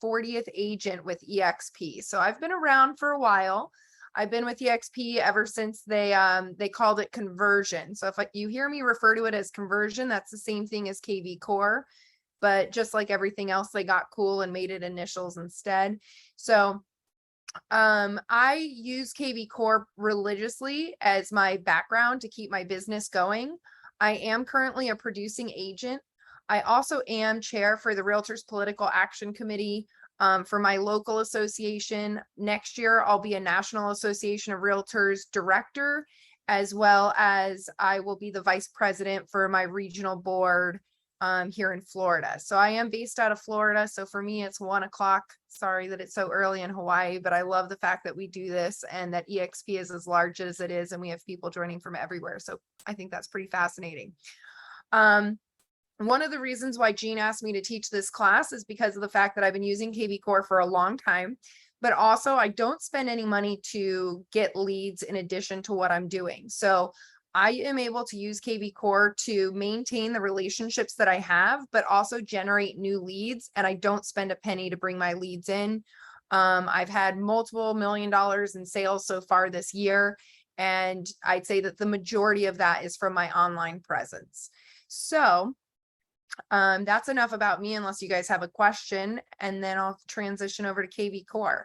40th agent with EXP. So I've been around for a while. I've been with EXP ever since they called it conversion. So if you hear me refer to it as conversion, that's the same thing as KVCore, but just like everything else, they got cool and made it initials instead. So I use KVCore religiously as my background to keep my business going. I am currently a producing agent. I also am chair for the Realtors Political Action Committee for my local association. Next year, I'll be a National Association of Realtors director, as well as I will be the vice president for my regional board here in Florida. So I am based out of Florida. So for me, it's 1 o'clock. Sorry that it's so early in Hawaii, but I love the fact that we do this and that EXP is as large as it is, and we have people joining from everywhere. So I think that's pretty fascinating. One of the reasons why Jean asked me to teach this class is because of the fact that I've been using KVCore for a long time, but also I don't spend any money to get leads in addition to what I'm doing. So I am able to use KVCore to maintain the relationships that I have, but also generate new leads. And I don't spend a penny to bring my leads in. I've had multiple $1 million in sales so far this year. And I'd say that the majority of that is from my online presence. So that's enough about me, unless you guys have a question, and then I'll transition over to KVCore.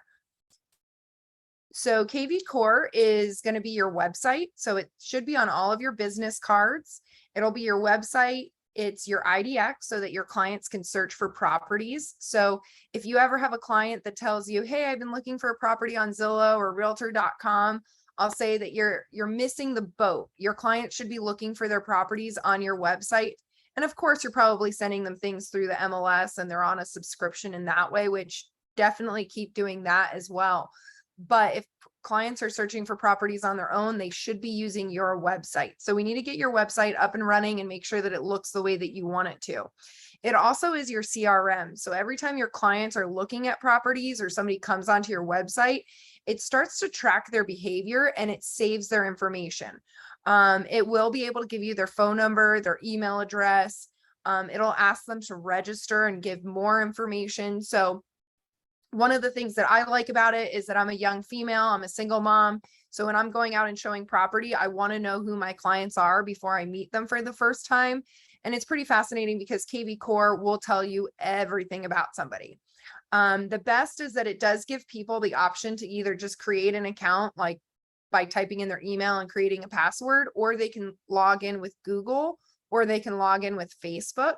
So KVCore is going to be your website. So it should be on all of your business cards. It'll be your website. It's your IDX so that your clients can search for properties. So if you ever have a client that tells you, hey, I've been looking for a property on Zillow or realtor.com, I'll say that you're missing the boat. Your client should be looking for their properties on your website. And of course, you're probably sending them things through the MLS and they're on a subscription in that way, which definitely keep doing that as well. But if clients are searching for properties on their own, they should be using your website. So we need to get your website up and running and make sure that it looks the way that you want it to. It also is your CRM. So every time your clients are looking at properties or somebody comes onto your website, it starts to track their behavior and it saves their information. It will be able to give you their phone number, their email address. It'll ask them to register and give more information. So one of the things that I like about it is that I'm a young female, I'm a single mom. So when I'm going out and showing property, I want to know who my clients are before I meet them for the first time. And it's pretty fascinating because KVCore will tell you everything about somebody. The best is that it does give people the option to either just create an account, like by typing in their email and creating a password, or they can log in with Google, or they can log in with Facebook.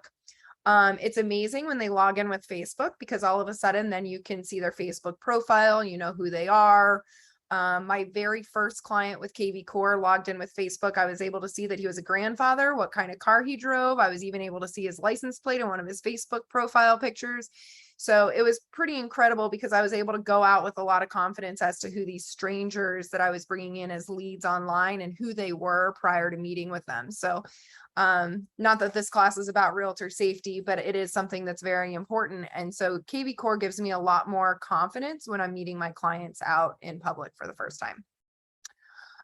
It's amazing when they log in with Facebook, because all of a sudden then you can see their Facebook profile, you know who they are. My very first client with KVCore logged in with Facebook. I was able to see that he was a grandfather, what kind of car he drove. I was even able to see his license plate in one of his Facebook profile pictures. So it was pretty incredible because I was able to go out with a lot of confidence as to who these strangers that I was bringing in as leads online and who they were prior to meeting with them. So not that this class is about realtor safety, but it is something that's very important. And so KVCore gives me a lot more confidence when I'm meeting my clients out in public for the first time.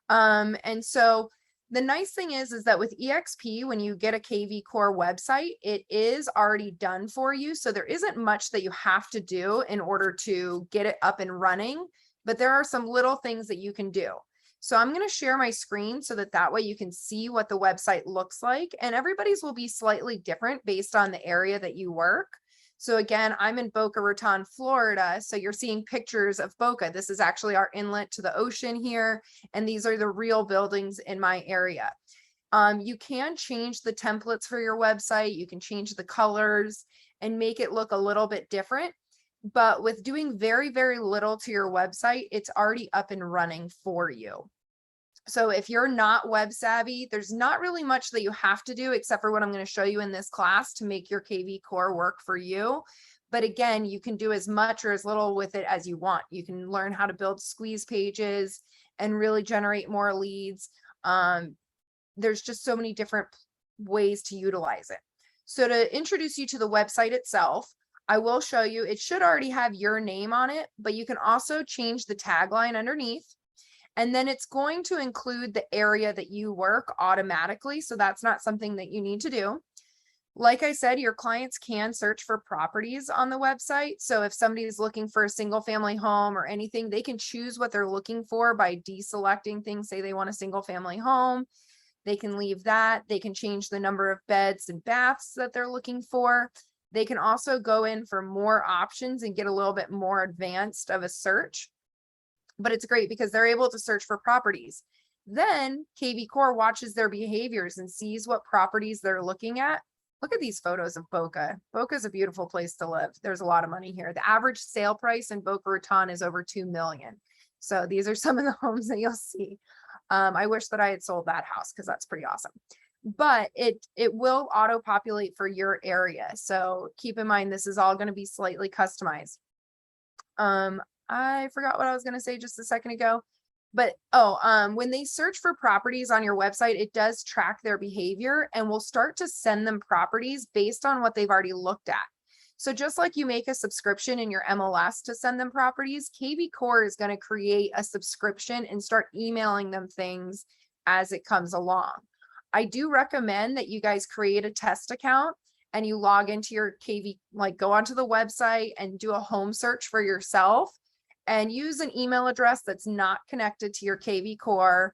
And so the nice thing is that with EXP, when you get a KVCore website, it is already done for you. So there isn't much that you have to do in order to get it up and running, but there are some little things that you can do. So I'm going to share my screen so that way you can see what the website looks like, and everybody's will be slightly different based on the area that you work. So again, I'm in Boca Raton, Florida. So you're seeing pictures of Boca. This is actually our inlet to the ocean here. And these are the real buildings in my area. You can change the templates for your website. You can change the colors and make it look a little bit different. But with doing very, very little to your website, it's already up and running for you. So if you're not web savvy, there's not really much that you have to do except for what I'm going to show you in this class to make your KVCore work for you. But again, you can do as much or as little with it as you want. You can learn how to build squeeze pages and really generate more leads. There's just so many different ways to utilize it. So to introduce you to the website itself, I will show you, it should already have your name on it, but you can also change the tagline underneath. And then it's going to include the area that you work automatically. So that's not something that you need to do. Like I said, your clients can search for properties on the website. So if somebody is looking for a single family home or anything, they can choose what they're looking for by deselecting things. Say they want a single family home, they can leave that. They can change the number of beds and baths that they're looking for. They can also go in for more options and get a little bit more advanced of a search. But it's great because they're able to search for properties. Then KVCore watches their behaviors and sees what properties they're looking at. Look at these photos of Boca. Boca is a beautiful place to live. There's a lot of money here. The average sale price in Boca Raton is over 2 million. So these are some of the homes that you'll see. I wish that I had sold that house because that's pretty awesome. But it will auto populate for your area. So keep in mind, this is all going to be slightly customized. I forgot what I was going to say just a second ago. But when they search for properties on your website, it does track their behavior and will start to send them properties based on what they've already looked at. So just like you make a subscription in your MLS to send them properties, KVCore is going to create a subscription and start emailing them things as it comes along. I do recommend that you guys create a test account and you log into your KV, like go onto the website and do a home search for yourself and use an email address that's not connected to your KVCore.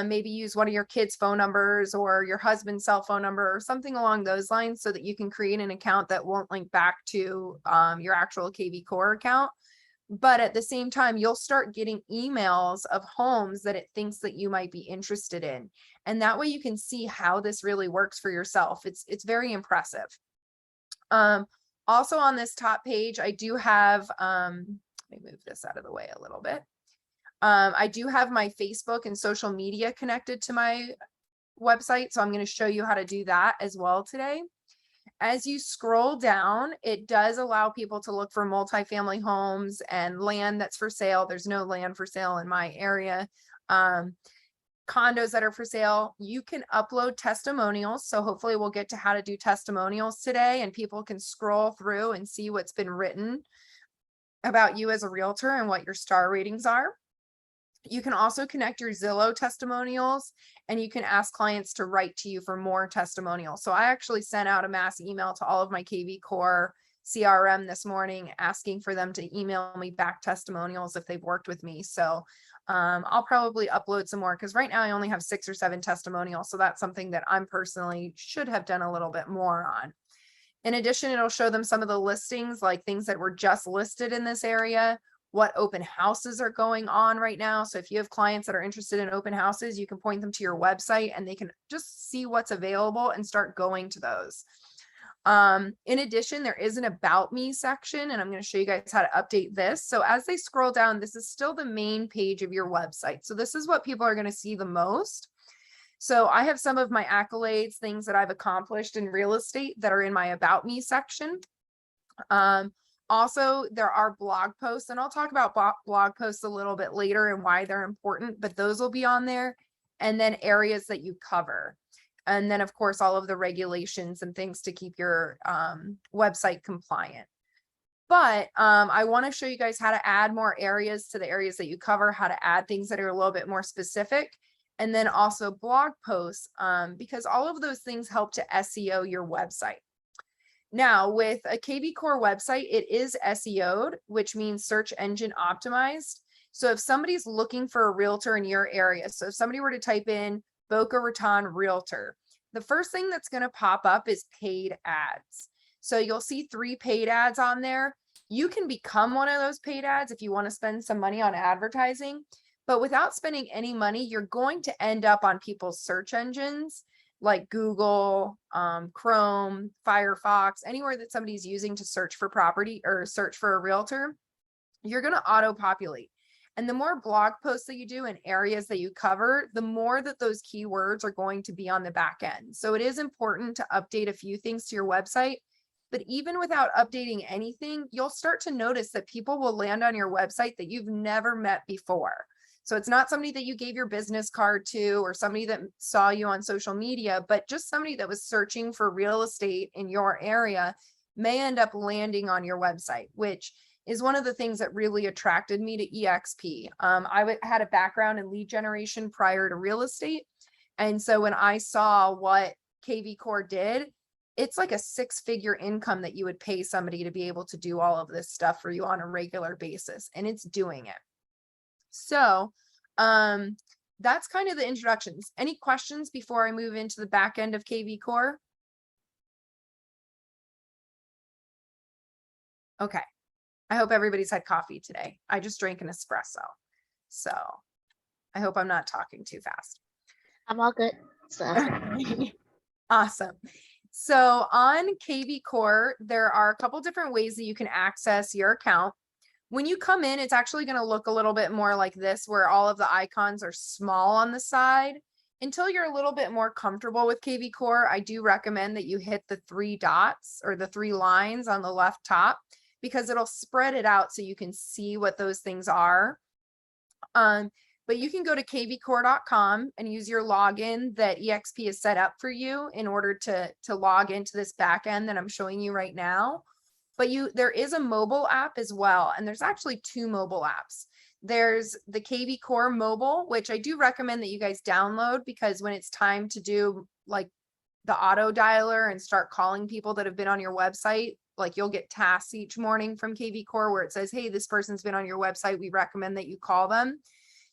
Maybe use one of your kids' phone numbers or your husband's cell phone number or something along those lines so that you can create an account that won't link back to your actual KVCore account. But at the same time, you'll start getting emails of homes that it thinks that you might be interested in. And that way you can see how this really works for yourself. It's very impressive. Also on this top page, I do have, let me move this out of the way a little bit. I do have my Facebook and social media connected to my website. So I'm going to show you how to do that as well today. As you scroll down, it does allow people to look for multifamily homes and land that's for sale. There's no land for sale in my area. Condos that are for sale. You can upload testimonials. So hopefully we'll get to how to do testimonials today and people can scroll through and see what's been written about you as a realtor and what your star ratings are. You can also connect your Zillow testimonials and you can ask clients to write to you for more testimonials. So I actually sent out a mass email to all of my KVCore CRM this morning, asking for them to email me back testimonials if they've worked with me. So I'll probably upload some more because right now I only have 6 or 7 testimonials. So that's something that I'm personally should have done a little bit more on. In addition, it'll show them some of the listings, like things that were just listed in this area, what open houses are going on right now. So if you have clients that are interested in open houses, you can point them to your website and they can just see what's available and start going to those. In addition, there is an about me section, and I'm going to show you guys how to update this. So as they scroll down, this is still the main page of your website. So this is what people are going to see the most. So I have some of my accolades, things that I've accomplished in real estate that are in my about me section. Also, there are blog posts, and I'll talk about blog posts a little bit later and why they're important, but those will be on there. And then areas that you cover. And then, of course, all of the regulations and things to keep your website compliant. But I want to show you guys how to add more areas to the areas that you cover, how to add things that are a little bit more specific, and then also blog posts, because all of those things help to SEO your website. Now, with a KVCore website, it is SEO'd, which means search engine optimized. So if somebody's looking for a realtor in your area, so if somebody were to type in Boca Raton realtor, the first thing that's going to pop up is paid ads. So you'll see 3 paid ads on there. You can become one of those paid ads if you want to spend some money on advertising, but without spending any money, you're going to end up on people's search engines like Google, Chrome, Firefox, anywhere that somebody's using to search for property or search for a realtor, you're going to auto populate. And the more blog posts that you do in areas that you cover, the more that those keywords are going to be on the back end. So it is important to update a few things to your website, but even without updating anything, you'll start to notice that people will land on your website that you've never met before. So it's not somebody that you gave your business card to or somebody that saw you on social media, but just somebody that was searching for real estate in your area may end up landing on your website, which is one of the things that really attracted me to EXP. I had a background in lead generation prior to real estate. And so when I saw what KVCore did, it's like a 6-figure income that you would pay somebody to be able to do all of this stuff for you on a regular basis, and it's doing it. So that's kind of the introductions. Any questions before I move into the back end of KVCore? Okay. I hope everybody's had coffee today. I just drank an espresso. So I hope I'm not talking too fast. I'm all good. So Awesome. So on KVCore, there are a couple different ways that you can access your account. When you come in, it's actually going to look a little bit more like this, where all of the icons are small on the side. Until you're a little bit more comfortable with KVCore, I do recommend that you hit the 3 dots or the 3 lines on the left top, because it'll spread it out so you can see what those things are. But you can go to kvcore.com and use your login that EXP is set up for you in order to log into this back end that I'm showing you right now. But there is a mobile app as well, and there's actually 2 mobile apps. There's the KVCore mobile, which I do recommend that you guys download, because when it's time to do like the auto dialer and start calling people that have been on your website, like you'll get tasks each morning from KVCore where it says, hey, this person's been on your website, we recommend that you call them.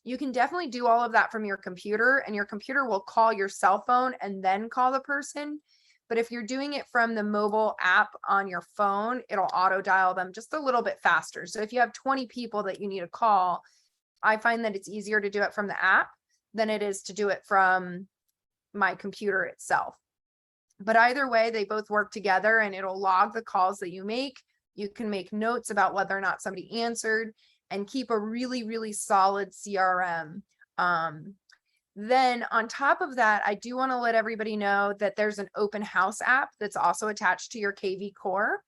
You can definitely do all of that from your computer, and your computer will call your cell phone and then call the person. But if you're doing it from the mobile app on your phone, it'll auto dial them just a little bit faster. So if you have 20 people that you need to call, I find that it's easier to do it from the app than it is to do it from my computer itself. But either way, they both work together, and it'll log the calls that you make. You can make notes about whether or not somebody answered and keep a really, really solid CRM. Then on top of that, I do want to let everybody know that there's an open house app that's also attached to your KVCore.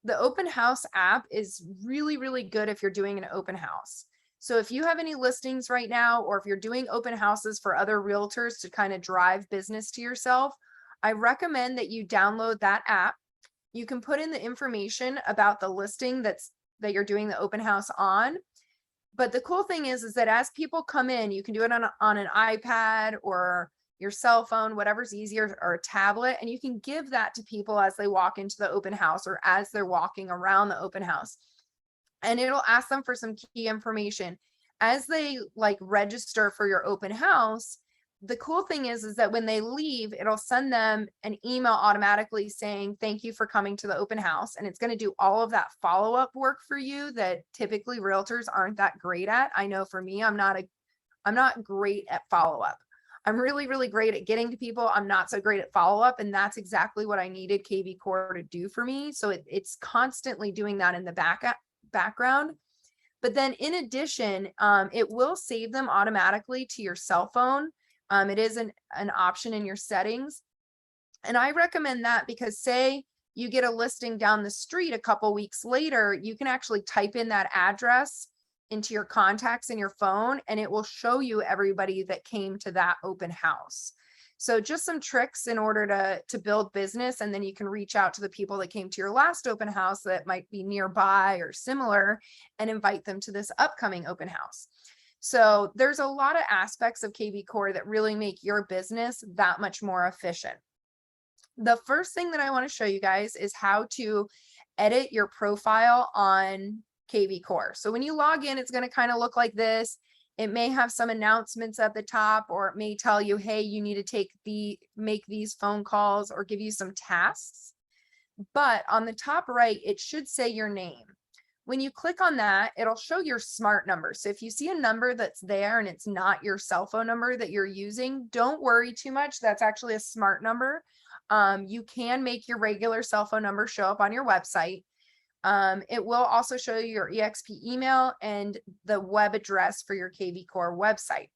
The open house app is really, really good if you're doing an open house. So if you have any listings right now, or if you're doing open houses for other realtors to kind of drive business to yourself, I recommend that you download that app. You can put in the information about the listing that you're doing the open house on. But the cool thing is that as people come in, you can do it on an iPad or your cell phone, whatever's easier, or a tablet, and you can give that to people as they walk into the open house or as they're walking around the open house. And it'll ask them for some key information. As they like register for your open house, the cool thing is that when they leave, it'll send them an email automatically saying, thank you for coming to the open house. And it's going to do all of that follow-up work for you that typically realtors aren't that great at. I know for me, I'm not great at follow-up. I'm really, really great at getting to people. I'm not so great at follow-up. And that's exactly what I needed KVCore to do for me. So it's constantly doing that in the background. But then in addition, it will save them automatically to your cell phone. It is an option in your settings. And I recommend that because say you get a listing down the street a couple weeks later, you can actually type in that address into your contacts in your phone, and it will show you everybody that came to that open house. So just some tricks in order to build business, and then you can reach out to the people that came to your last open house that might be nearby or similar and invite them to this upcoming open house. So there's a lot of aspects of KVCore that really make your business that much more efficient. The first thing that I want to show you guys is how to edit your profile on KVCore. So when you log in, it's going to kind of look like this. It may have some announcements at the top, or it may tell you, hey, you need to make these phone calls, or give you some tasks. But on the top right, it should say your name. When you click on that, it'll show your smart number. So if you see a number that's there and it's not your cell phone number that you're using, don't worry too much. That's actually a smart number. You can make your regular cell phone number show up on your website. It will also show you your EXP email and the web address for your KVCore website.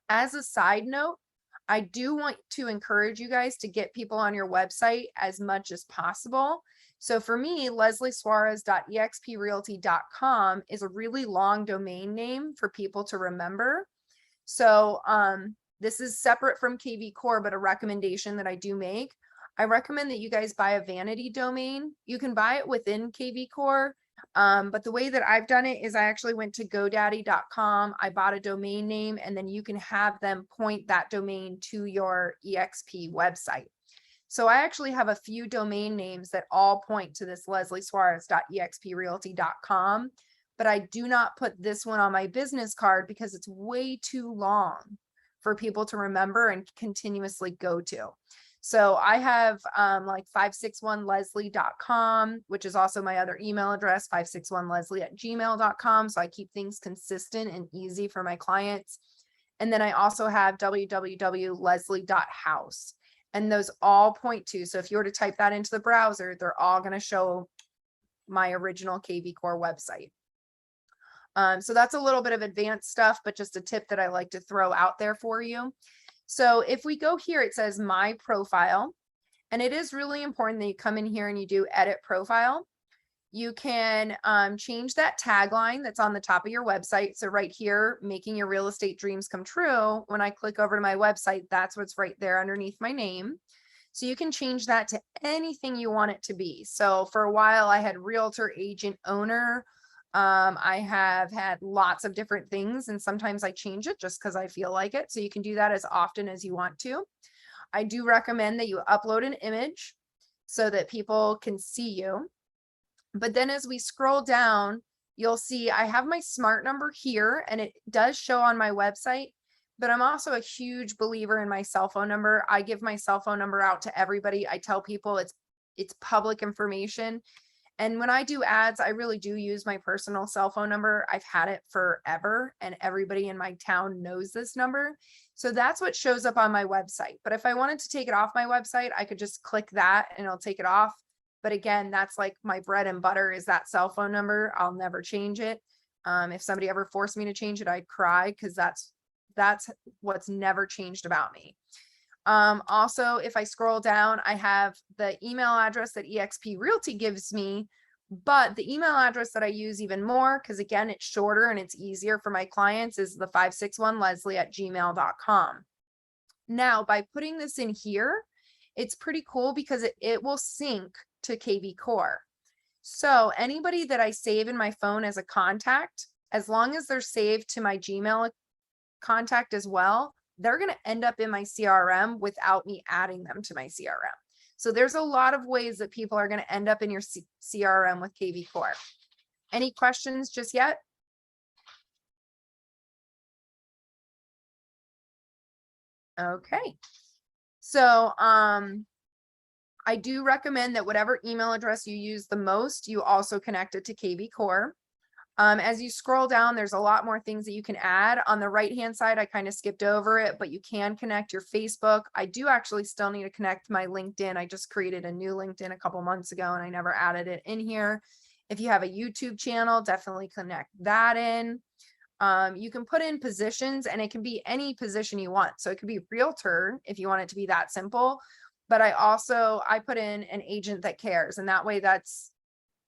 As a side note, I do want to encourage you guys to get people on your website as much as possible. So for me, lesliesuarez.exprealty.com is a really long domain name for people to remember. So this is separate from KVCore, but a recommendation that I do make. I recommend that you guys buy a vanity domain. You can buy it within KVCore, but the way that I've done it is I actually went to GoDaddy.com. I bought a domain name, and then you can have them point that domain to your EXP website. So I actually have a few domain names that all point to this lesliesuarez.exprealty.com, but I do not put this one on my business card because it's way too long for people to remember and continuously go to. So I have like 561leslie.com, which is also my other email address, 561leslie@gmail.com. So I keep things consistent and easy for my clients. And then I also have www.leslie.house. And those all point to, so if you were to type that into the browser, they're all going to show my original KVCore website. So that's a little bit of advanced stuff, but just a tip that I like to throw out there for you. So if we go here, it says my profile, and it is really important that you come in here and you do edit profile. You can change that tagline that's on the top of your website. So right here, making your real estate dreams come true. When I click over to my website, that's what's right there underneath my name. So you can change that to anything you want it to be. So for a while I had realtor, agent, owner. I have had lots of different things, and sometimes I change it just because I feel like it. So you can do that as often as you want to. I do recommend that you upload an image so that people can see you. But then as we scroll down, you'll see I have my smart number here, and it does show on my website, but I'm also a huge believer in my cell phone number. I give my cell phone number out to everybody. I tell people it's public information. And when I do ads, I really do use my personal cell phone number. I've had it forever, and everybody in my town knows this number. So that's what shows up on my website. But if I wanted to take it off my website, I could just click that and it'll take it off. But again, that's like my bread and butter is that cell phone number. I'll never change it. If somebody ever forced me to change it, I'd cry, because that's what's never changed about me. Also, if I scroll down, I have the email address that eXp Realty gives me, but the email address that I use even more, because again, it's shorter and it's easier for my clients, is the 561leslie@gmail.com. Now, by putting this in here, it's pretty cool because it will sync to KVCore. So anybody that I save in my phone as a contact, as long as they're saved to my Gmail contact as well, they're going to end up in my CRM without me adding them to my CRM. So there's a lot of ways that people are going to end up in your CRM with KVCore. Any questions just yet? Okay. So I do recommend that whatever email address you use the most, you also connect it to KVCore. As you scroll down, there's a lot more things that you can add. On the right-hand side, I kind of skipped over it, but you can connect your Facebook. I do actually still need to connect my LinkedIn. I just created a new LinkedIn a couple months ago and I never added it in here. If you have a YouTube channel, definitely connect that in. You can put in positions, and it can be any position you want. So it could be realtor if you want it to be that simple. But I put in an agent that cares, and that way that's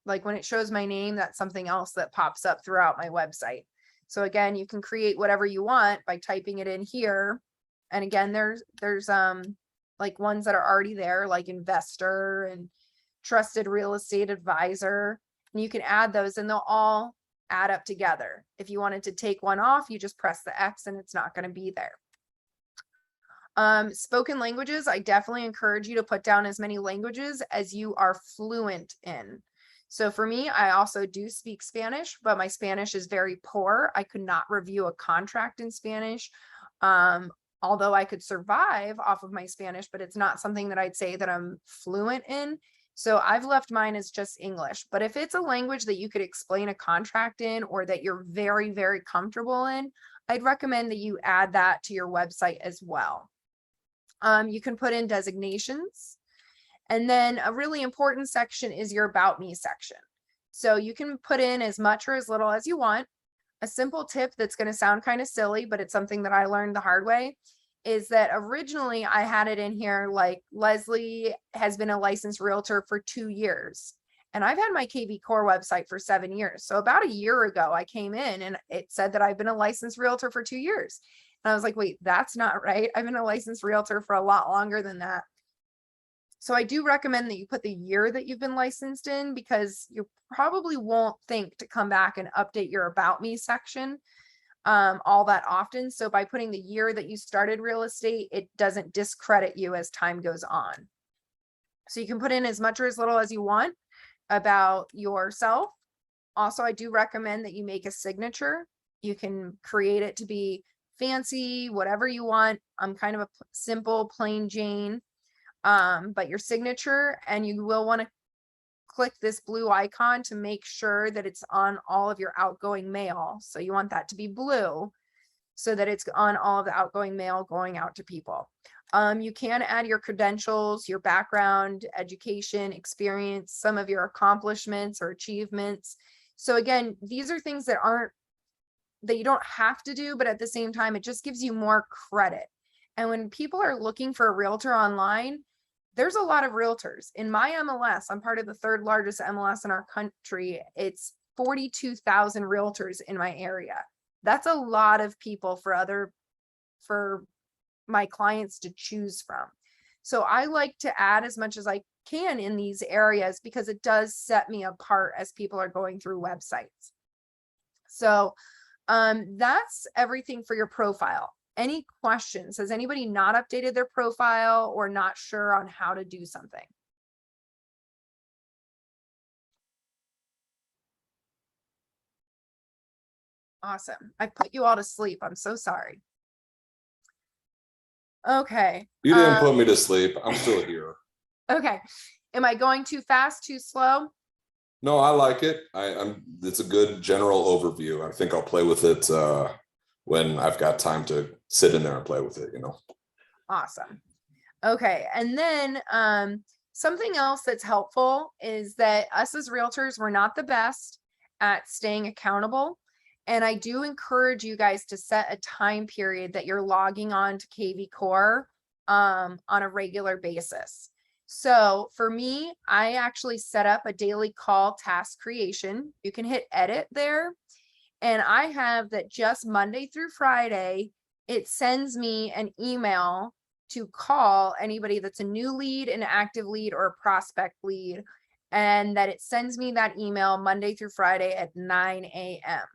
like when it shows my name, that's something else that pops up throughout my website. So again, you can create whatever you want by typing it in here. And again, there's like ones that are already there, like investor and trusted real estate advisor. And you can add those and they'll all add up together. If you wanted to take one off, you just press the X and it's not going to be there. Spoken languages, I definitely encourage you to put down as many languages as you are fluent in. So for me, I also do speak Spanish, but my Spanish is very poor. I could not review a contract in Spanish. Although I could survive off of my Spanish, but it's not something that I'd say that I'm fluent in. So I've left mine as just English. But if it's a language that you could explain a contract in, or that you're very, very comfortable in, I'd recommend that you add that to your website as well. You can put in designations. And then a really important section is your About Me section. So you can put in as much or as little as you want. A simple tip that's going to sound kind of silly, but it's something that I learned the hard way, is that originally I had it in here like Leslie has been a licensed realtor for 2 years. And I've had my KVCore website for 7 years. So about a year ago, I came in and it said that I've been a licensed realtor for 2 years. And I was like, wait, that's not right. I've been a licensed realtor for a lot longer than that. So I do recommend that you put the year that you've been licensed in, because you probably won't think to come back and update your About Me section all that often. So by putting the year that you started real estate, it doesn't discredit you as time goes on. So you can put in as much or as little as you want about yourself. Also, I do recommend that you make a signature. You can create it to be fancy, whatever you want. I'm kind of a simple, plain Jane, but your signature, and you will want to click this blue icon to make sure that it's on all of your outgoing mail. So you want that to be blue so that it's on all of the outgoing mail going out to people. You can add your credentials, your background, education, experience, some of your accomplishments or achievements. So again, these are things that you don't have to do, but at the same time, it just gives you more credit. And when people are looking for a realtor online, there's a lot of realtors. In my MLS, I'm part of the third largest MLS in our country. It's 42,000 realtors in my area. That's a lot of people for my clients to choose from. So I like to add as much as I can in these areas because it does set me apart as people are going through websites. So that's everything for your profile. Any questions? Has anybody not updated their profile or not sure on how to do something? Awesome. I put you all to sleep. I'm so sorry. Okay. You didn't put me to sleep. I'm still here. Okay. Am I going too fast, too slow? No, I like it. It's a good general overview. I think I'll play with it when I've got time to sit in there and play with it, you know. Awesome. Okay. And then something else that's helpful is that us as realtors, we're not the best at staying accountable. And I do encourage you guys to set a time period that you're logging on to KVCore on a regular basis. So for me, I actually set up a daily call task creation. You can hit edit there. And I have that just Monday through Friday, it sends me an email to call anybody that's a new lead, an active lead, or a prospect lead. And that it sends me that email Monday through Friday at 9 a.m.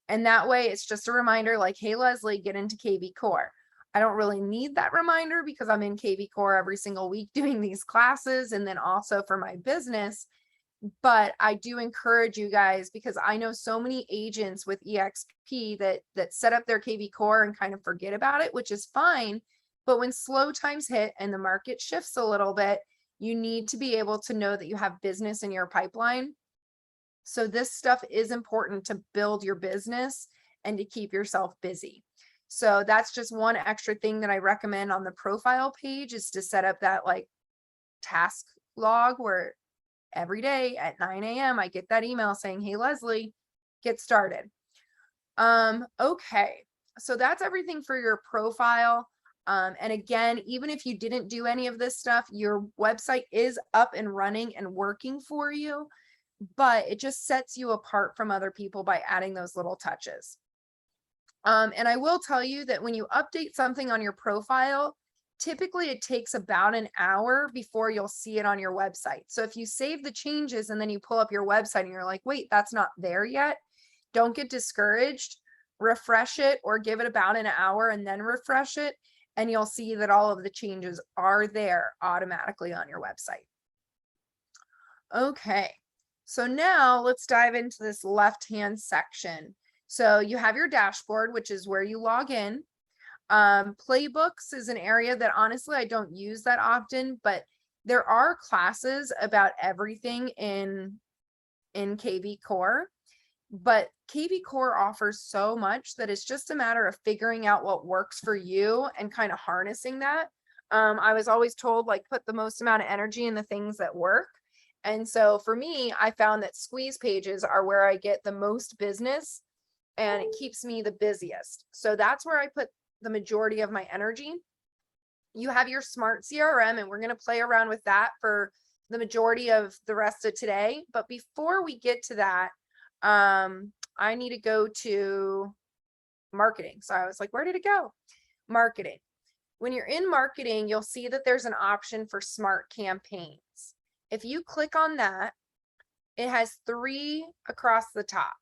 And that way it's just a reminder like, hey, Leslie, get into KVCore. I don't really need that reminder because I'm in KVCore every single week doing these classes and then also for my business. But I do encourage you guys because I know so many agents with EXP that set up their KVCore and kind of forget about it, which is fine. But when slow times hit and the market shifts a little bit, you need to be able to know that you have business in your pipeline. So this stuff is important to build your business and to keep yourself busy. So that's just one extra thing that I recommend on the profile page is to set up that like task log where every day at 9 a.m. I get that email saying, hey, Leslie, get started. Okay. So that's everything for your profile. And again, even if you didn't do any of this stuff, your website is up and running and working for you, but it just sets you apart from other people by adding those little touches. And I will tell you that when you update something on your profile, typically it takes about an hour before you'll see it on your website. So if you save the changes and then you pull up your website and you're like, wait, that's not there yet, don't get discouraged. Refresh it or give it about an hour and then refresh it. And you'll see that all of the changes are there automatically on your website. Okay, so now let's dive into this left-hand section. So you have your dashboard, which is where you log in. Playbooks is an area that honestly I don't use that often, but there are classes about everything in KVCore. But KVCore offers so much that it's just a matter of figuring out what works for you and kind of harnessing that. I was always told like put the most amount of energy in the things that work. And so for me, I found that squeeze pages are where I get the most business and it keeps me the busiest. So that's where I put the majority of my energy. You have your smart CRM and we're going to play around with that for the majority of the rest of today. But before we get to that, I need to go to marketing. So I was like, where did it go? Marketing. When you're in marketing, you'll see that there's an option for smart campaigns. If you click on that, it has 3 across the top.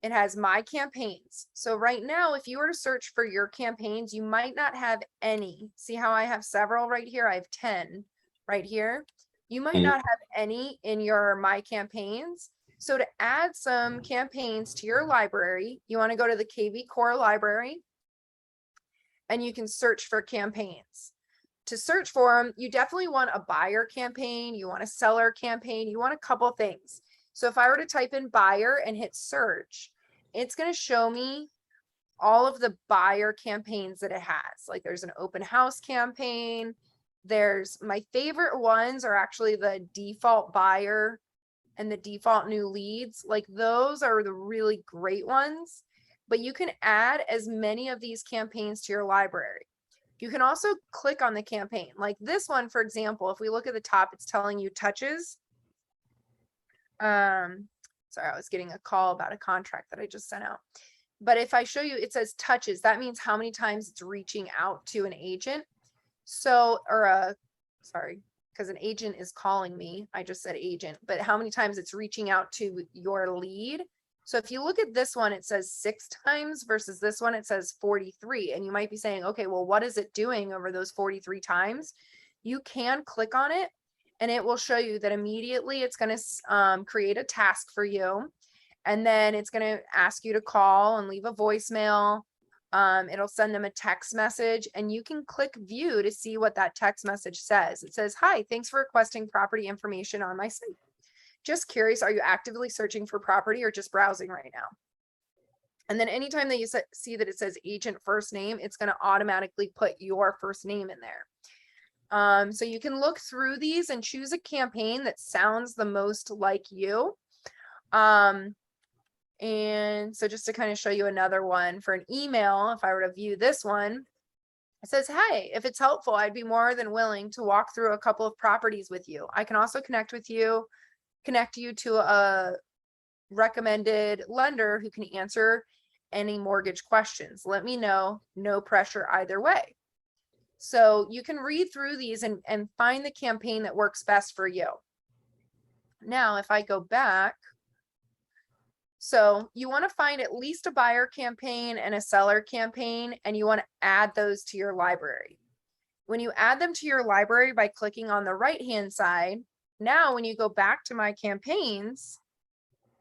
It has my campaigns. So right now, if you were to search for your campaigns, you might not have any. See how I have several right here? I have 10. right here. You might Mhm. not have any in your My Campaigns. So to add some campaigns to your library, you want to go to the KVCore library and you can search for campaigns. To search for them, you definitely want a buyer campaign, you want a seller campaign, you want a couple things. So if I were to type in buyer and hit search, it's going to show me all of the buyer campaigns that it has. Like there's an open house campaign. There's my favorite ones are actually the default buyer and the default new leads. Like those are the really great ones, but you can add as many of these campaigns to your library. You can also click on the campaign. Like this one, for example, if we look at the top, it's telling you touches. Sorry, I was getting a call about a contract that I just sent out. But if I show you, it says touches, that means how many times it's reaching out to an agent. So, sorry, because an agent is calling me. I just said agent, but how many times it's reaching out to your lead. So if you look at this one, it says 6 times versus this one, it says 43. And you might be saying, okay, well, what is it doing over those 43 times? You can click on it and it will show you that immediately it's going to create a task for you. And then it's going to ask you to call and leave a voicemail. It'll send them a text message and you can click view to see what that text message says. It says, hi, thanks for requesting property information on my site. Just curious, are you actively searching for property or just browsing right now? And then anytime that you see that it says agent first name, it's going to automatically put your first name in there. So you can look through these and choose a campaign that sounds the most like you. And so just to kind of show you another one for an email, if I were to view this one, it says, hey, if it's helpful, I'd be more than willing to walk through a couple of properties with you. I can also connect you to a recommended lender who can answer any mortgage questions. Let me know, no pressure either way. So you can read through these and find the campaign that works best for you. Now, if I go back, so you want to find at least a buyer campaign and a seller campaign, and you want to add those to your library. When you add them to your library by clicking on the right-hand side, now when you go back to my campaigns,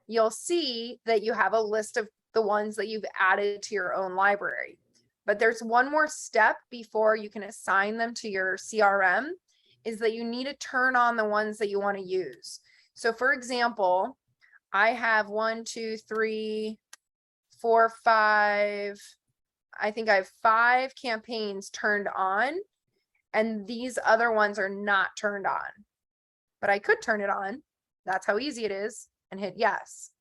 you'll see that you have a list of the ones that you've added to your own library. But there's one more step before you can assign them to your CRM, is that you need to turn on the ones that you want to use. So for example, I have 1, 2, 3, 4, 5. I think I have 5 campaigns turned on, and these other ones are not turned on. But I could turn it on. That's how easy it is, and hit yes.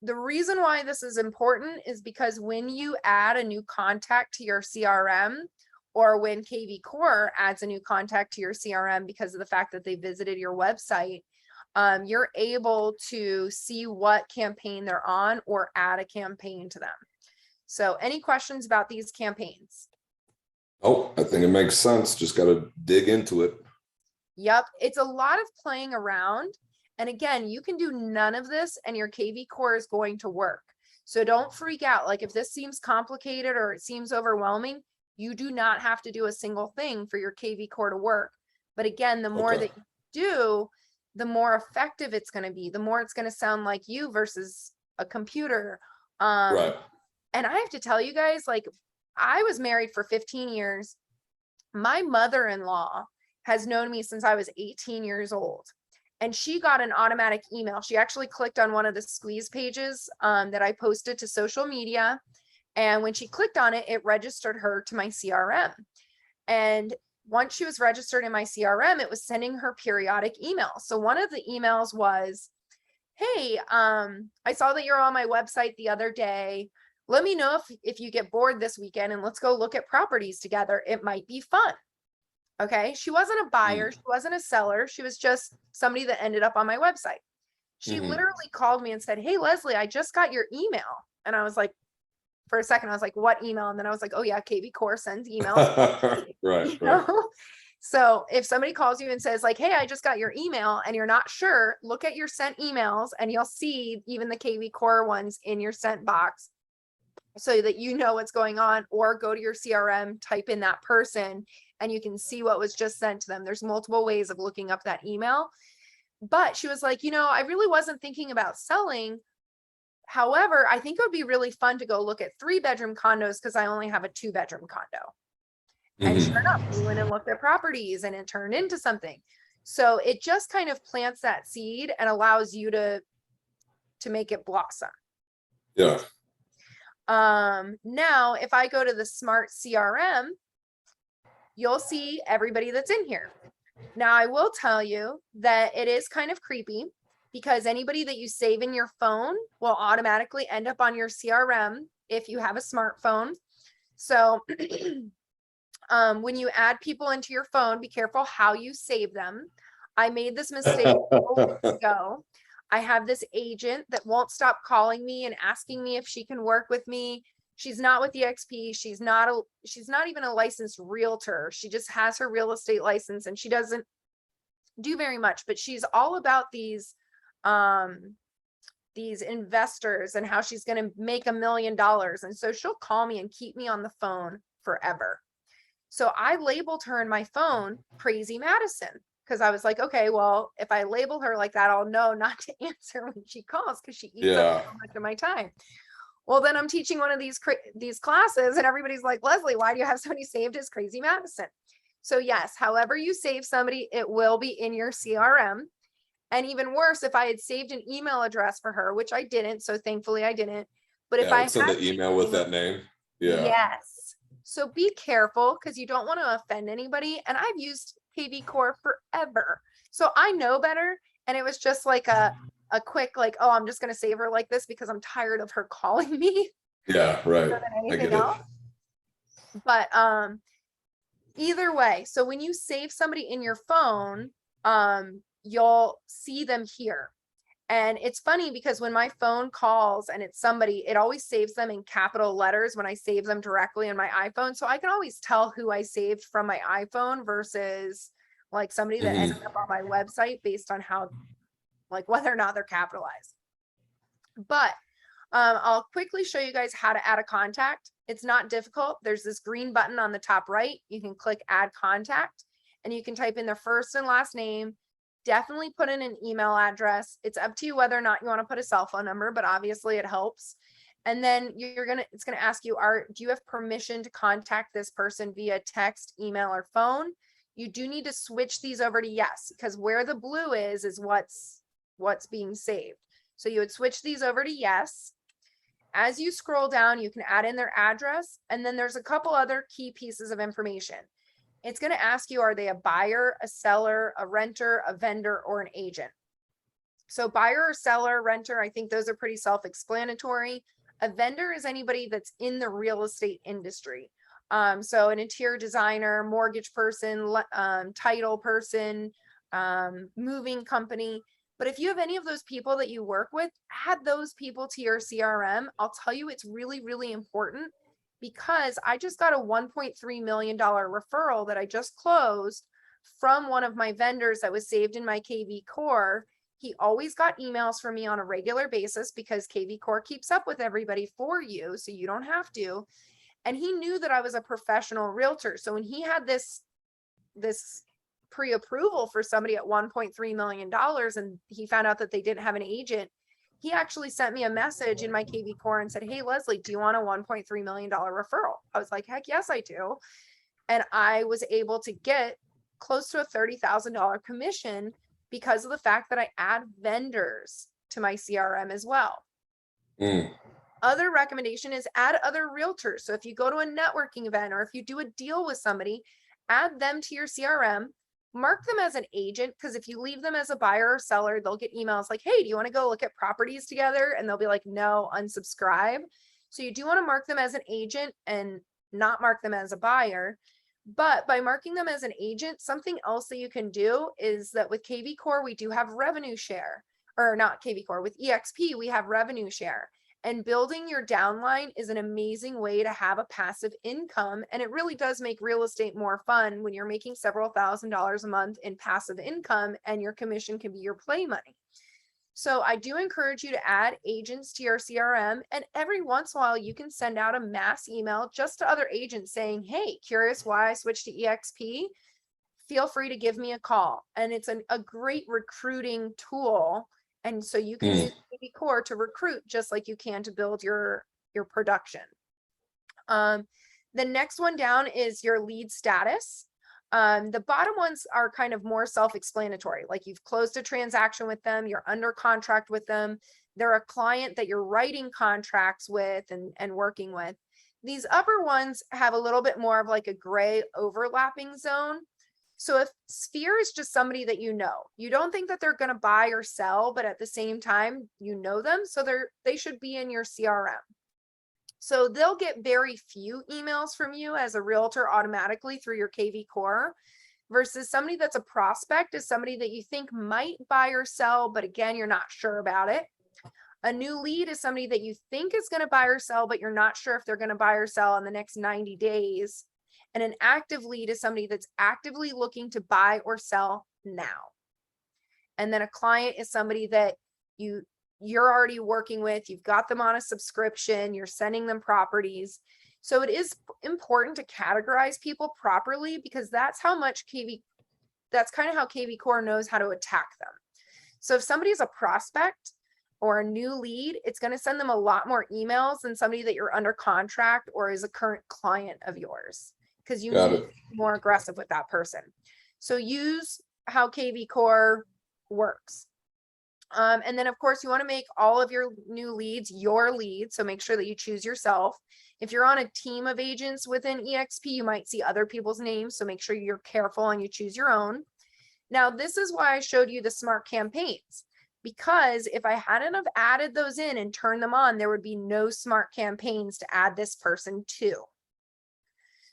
The reason why this is important is because when you add a new contact to your CRM, or when KVCore adds a new contact to your CRM because of the fact that they visited your website, you're able to see what campaign they're on or add a campaign to them. So any questions about these campaigns? Oh, I think it makes sense. Just got to dig into it. Yep. It's a lot of playing around. And again, you can do none of this and your KVCore is going to work. So don't freak out. Like if this seems complicated or it seems overwhelming, you do not have to do a single thing for your KVCore to work. But again, the more that you do, the more effective it's going to be, the more it's going to sound like you versus a computer. Right. And I have to tell you guys, like I was married for 15 years. My mother-in-law has known me since I was 18 years old. And she got an automatic email. She actually clicked on one of the squeeze pages that I posted to social media. And when she clicked on it, it registered her to my CRM. And once she was registered in my CRM, it was sending her periodic emails. So one of the emails was, hey, I saw that you're on my website the other day. Let me know if you get bored this weekend and let's go look at properties together. It might be fun. Okay. She wasn't a buyer. She wasn't a seller. She was just somebody that ended up on my website. She literally called me and said, hey, Leslie, I just got your email. And I was like, for a second, I was like, what email? And then I was like, oh yeah, KVCore sends emails. Right. So if somebody calls you and says like, hey, I just got your email and you're not sure, look at your sent emails and you'll see even the KVCore ones in your sent box so that you know what's going on, or go to your CRM, type in that person and you can see what was just sent to them. There's multiple ways of looking up that email. But she was like, I really wasn't thinking about selling. However, I think it would be really fun to go look at 3-bedroom condos because I only have a 2-bedroom condo. And sure enough, we went and looked at properties and it turned into something. So it just kind of plants that seed and allows you to make it blossom. Yeah. Now, if I go to the Smart CRM, you'll see everybody that's in here. Now, I will tell you that it is kind of creepy because anybody that you save in your phone will automatically end up on your CRM if you have a smartphone. So when you add people into your phone, be careful how you save them. I made this mistake a couple weeks ago. I have this agent that won't stop calling me and asking me if she can work with me. She's not with EXP. She's not even a licensed realtor. She just has her real estate license and she doesn't do very much, but she's all about these investors and how she's going to make $1 million. And so she'll call me and keep me on the phone forever. So I labeled her in my phone Crazy Madison because I was like, okay, well, if I label her like that, I'll know not to answer when she calls because she eats up so much of my time. Well, then I'm teaching one of these classes and everybody's like, Leslie, why do you have somebody saved as Crazy Madison? So yes, however you save somebody, it will be in your CRM. And even worse, if I had saved an email address for her, which I didn't, so thankfully I didn't. But if I send an email with that name. Yeah. Yes. So be careful because you don't want to offend anybody. And I've used KVCore forever. So I know better. And it was just like a quick, like, oh, I'm just going to save her like this because I'm tired of her calling me. Yeah, right. I get it. But either way, so when you save somebody in your phone, you'll see them here. And it's funny because when my phone calls and it's somebody, it always saves them in capital letters when I save them directly on my iPhone. So I can always tell who I saved from my iPhone versus like somebody that ended up on my website based on how, like whether or not they're capitalized. But I'll quickly show you guys how to add a contact. It's not difficult. There's this green button on the top right. You can click add contact and you can type in their first and last name. Definitely put in an email address. It's up to you whether or not you want to put a cell phone number, but obviously it helps. And then it's going to ask you, do you have permission to contact this person via text, email, or phone? You do need to switch these over to yes, because where the blue is what's being saved. So you would switch these over to yes. As you scroll down, you can add in their address, and then there's a couple other key pieces of information. It's going to ask you, are they a buyer, a seller, a renter, a vendor, or an agent? So buyer or seller, renter, I think those are pretty self-explanatory. A vendor is anybody that's in the real estate industry. So an interior designer, mortgage person, title person, moving company. But if you have any of those people that you work with, add those people to your CRM. I'll tell you, it's really, really important because I just got a $1.3 million referral that I just closed from one of my vendors that was saved in my KVCore. He always got emails from me on a regular basis because KVCore keeps up with everybody for you, so you don't have to. And he knew that I was a professional realtor. So when he had this pre-approval for somebody at $1.3 million and he found out that they didn't have an agent, he actually sent me a message in my KVCore and said, hey, Leslie, do you want a $1.3 million referral? I was like, heck yes, I do. And I was able to get close to a $30,000 commission because of the fact that I add vendors to my CRM as well. Other recommendation is add other realtors. So if you go to a networking event or if you do a deal with somebody, add them to your CRM. Mark them as an agent, because if you leave them as a buyer or seller, they'll get emails like, hey, do you want to go look at properties together? And they'll be like, no, unsubscribe. So you do want to mark them as an agent and not mark them as a buyer. But by marking them as an agent, something else that you can do is that with KVCore, we do have revenue share, or not KVCore, with EXP, we have revenue share. And building your downline is an amazing way to have a passive income. And it really does make real estate more fun when you're making several $1,000s a month in passive income and your commission can be your play money. So I do encourage you to add agents to your CRM, and every once in a while you can send out a mass email just to other agents saying, hey, curious why I switched to EXP? Feel free to give me a call. And it's a great recruiting tool. And so you can use KVCore to recruit just like you can to build your production. The next one down is your lead status. The bottom ones are kind of more self-explanatory, like you've closed a transaction with them, you're under contract with them, they're a client that you're writing contracts with and working with. These upper ones have a little bit more of like a gray overlapping zone. So if Sphere is just somebody that you know, you don't think that they're going to buy or sell, but at the same time, you know them, so they should be in your CRM. So they'll get very few emails from you as a realtor automatically through your KVCore, versus somebody that's a prospect is somebody that you think might buy or sell, but again, you're not sure about it. A new lead is somebody that you think is going to buy or sell, but you're not sure if they're going to buy or sell in the next 90 days. And an active lead is somebody that's actively looking to buy or sell now. And then a client is somebody that you're already working with, you've got them on a subscription, you're sending them properties. So it is important to categorize people properly, because that's kind of how KVCore knows how to attack them. So if somebody's a prospect or a new lead, it's going to send them a lot more emails than somebody that you're under contract or is a current client of yours, because you need to be more aggressive with that person. So use how KVCore works. And then of course you want to make all of your new leads your leads. So make sure that you choose yourself. If you're on a team of agents within EXP, you might see other people's names. So make sure you're careful and you choose your own. Now, this is why I showed you the smart campaigns, because if I hadn't have added those in and turned them on, there would be no smart campaigns to add this person to.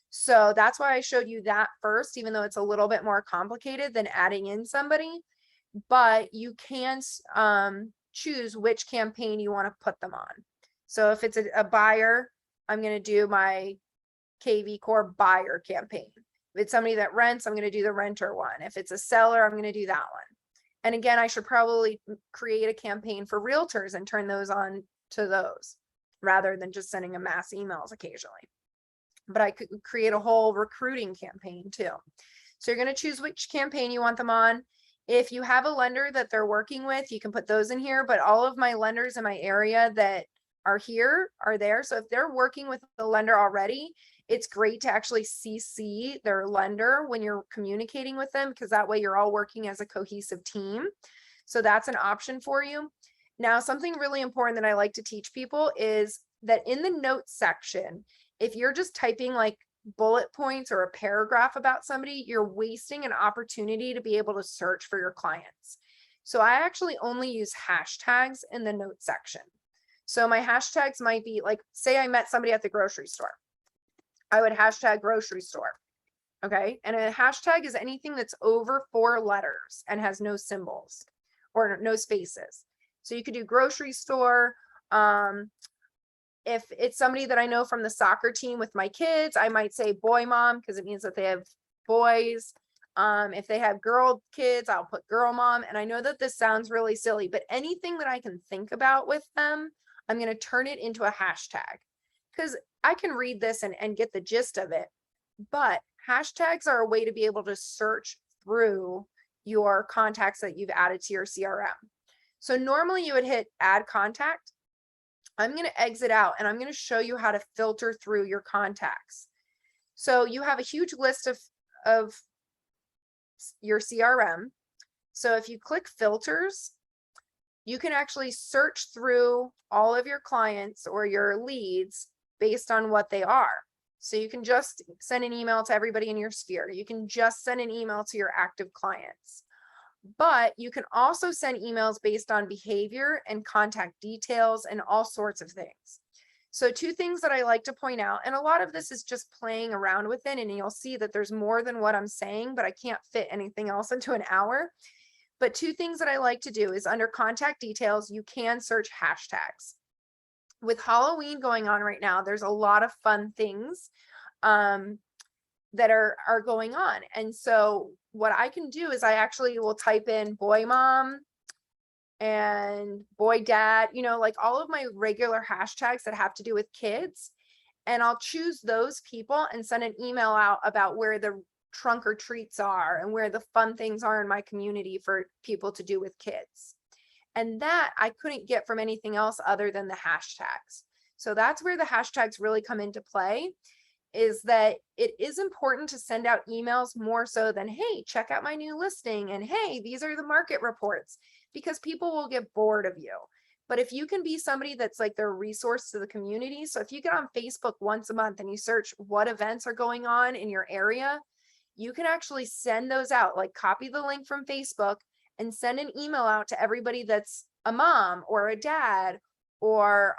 So that's why I showed you that first, even though it's a little bit more complicated than adding in somebody. But you can choose which campaign you want to put them on. So if it's a buyer, I'm going to do my KVCore buyer campaign. If it's somebody that rents, I'm going to do the renter one. If it's a seller, I'm going to do that one. And again, I should probably create a campaign for realtors and turn those on to those rather than just sending a mass emails occasionally. But I could create a whole recruiting campaign too. So you're going to choose which campaign you want them on. If you have a lender that they're working with, you can put those in here, but all of my lenders in my area that are here are there. So if they're working with the lender already, it's great to actually CC their lender when you're communicating with them, because that way you're all working as a cohesive team. So that's an option for you. Now, something really important that I like to teach people is that in the notes section, if you're just typing like bullet points or a paragraph about somebody, you're wasting an opportunity to be able to search for your clients. So I actually only use hashtags in the notes section. So my hashtags might be like, say I met somebody at the grocery store. I would hashtag grocery store. Okay. And a hashtag is anything that's over 4 letters and has no symbols or no spaces. So you could do grocery store. If it's somebody that I know from the soccer team with my kids, I might say boy mom, because it means that they have boys. If they have girl kids, I'll put girl mom. And I know that this sounds really silly, but anything that I can think about with them, I'm going to turn it into a hashtag, because I can read this and get the gist of it. But hashtags are a way to be able to search through your contacts that you've added to your CRM. So normally you would hit add contact. I'm going to exit out and I'm going to show you how to filter through your contacts. So you have a huge list of your CRM. So if you click filters, you can actually search through all of your clients or your leads based on what they are. So you can just send an email to everybody in your sphere. You can just send an email to your active clients. But you can also send emails based on behavior and contact details and all sorts of things. So 2 things that I like to point out, and a lot of this is just playing around with it, and you'll see that there's more than what I'm saying, but I can't fit anything else into an hour. But 2 things that I like to do is under contact details, you can search hashtags. With Halloween going on right now, there's a lot of fun things that are going on. And so what I can do is I actually will type in boy mom and boy dad, like all of my regular hashtags that have to do with kids. And I'll choose those people and send an email out about where the trunk or treats are and where the fun things are in my community for people to do with kids. And that I couldn't get from anything else other than the hashtags. So that's where the hashtags really come into play, is that it is important to send out emails more so than, hey, check out my new listing, and hey, these are the market reports, because people will get bored of you. But if you can be somebody that's like their resource to the community, so if you get on Facebook once a month and you search what events are going on in your area, you can actually send those out, like copy the link from Facebook and send an email out to everybody that's a mom or a dad or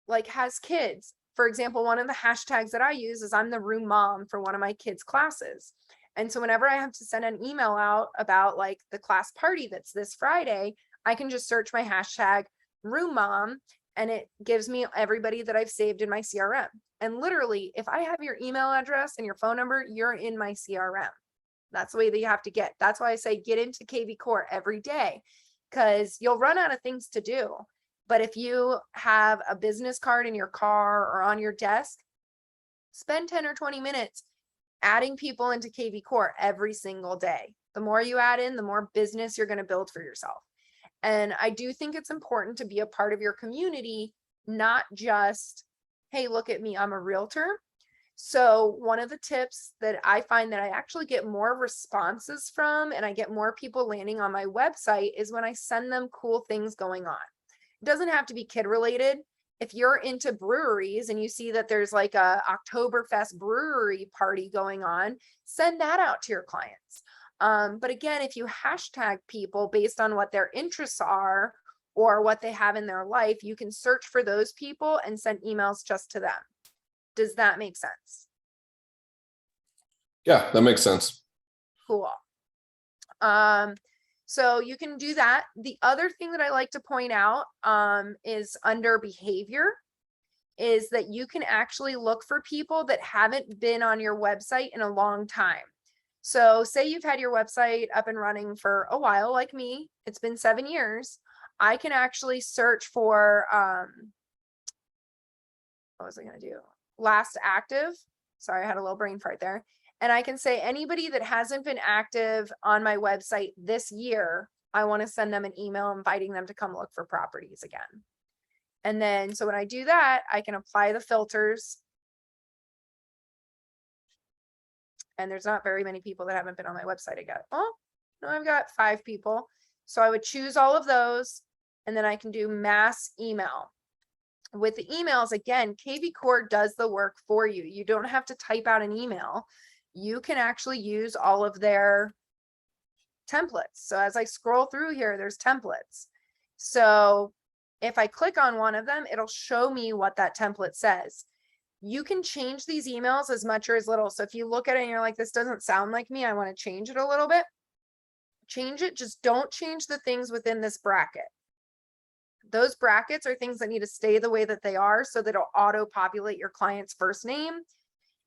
like has kids. For example, one of the hashtags that I use is I'm the room mom for one of my kids' classes. And so whenever I have to send an email out about like the class party that's this Friday, I can just search my hashtag room mom and it gives me everybody that I've saved in my CRM. And literally, if I have your email address and your phone number, you're in my CRM. That's the way that you have to get. That's why I say get into KVCore every day, because you'll run out of things to do. But if you have a business card in your car or on your desk, spend 10 or 20 minutes adding people into KVCore every single day. The more you add in, the more business you're going to build for yourself. And I do think it's important to be a part of your community, not just, hey, look at me, I'm a realtor. So one of the tips that I find that I actually get more responses from and I get more people landing on my website is when I send them cool things going on. It doesn't have to be kid related. If you're into breweries and you see that there's like a Oktoberfest brewery party going on, send that out to your clients. But again, if you hashtag people based on what their interests are or what they have in their life, you can search for those people and send emails just to them. Does that make sense? Yeah, that makes sense. Cool. So you can do that. The other thing that I like to point out is under behavior, is that you can actually look for people that haven't been on your website in a long time. So say you've had your website up and running for a while, like me, it's been 7 years. I can actually search for, what was I going to do? Last active. Sorry, I had a little brain fart there. And I can say anybody that hasn't been active on my website this year, I want to send them an email inviting them to come look for properties again. And then, so when I do that, I can apply the filters. And there's not very many people that haven't been on my website again. Oh, no, I've got 5 people. So I would choose all of those and then I can do mass email. With the emails, again, KVCore does the work for you. You don't have to type out an email. You can actually use all of their templates. So as I scroll through here, there's templates. So if I click on one of them, it'll show me what that template says. You can change these emails as much or as little. So if you look at it and you're like, this doesn't sound like me, I want to change it a little bit, change it. Just don't change the things within this bracket. Those brackets are things that need to stay the way that they are, so that it'll auto-populate your client's first name.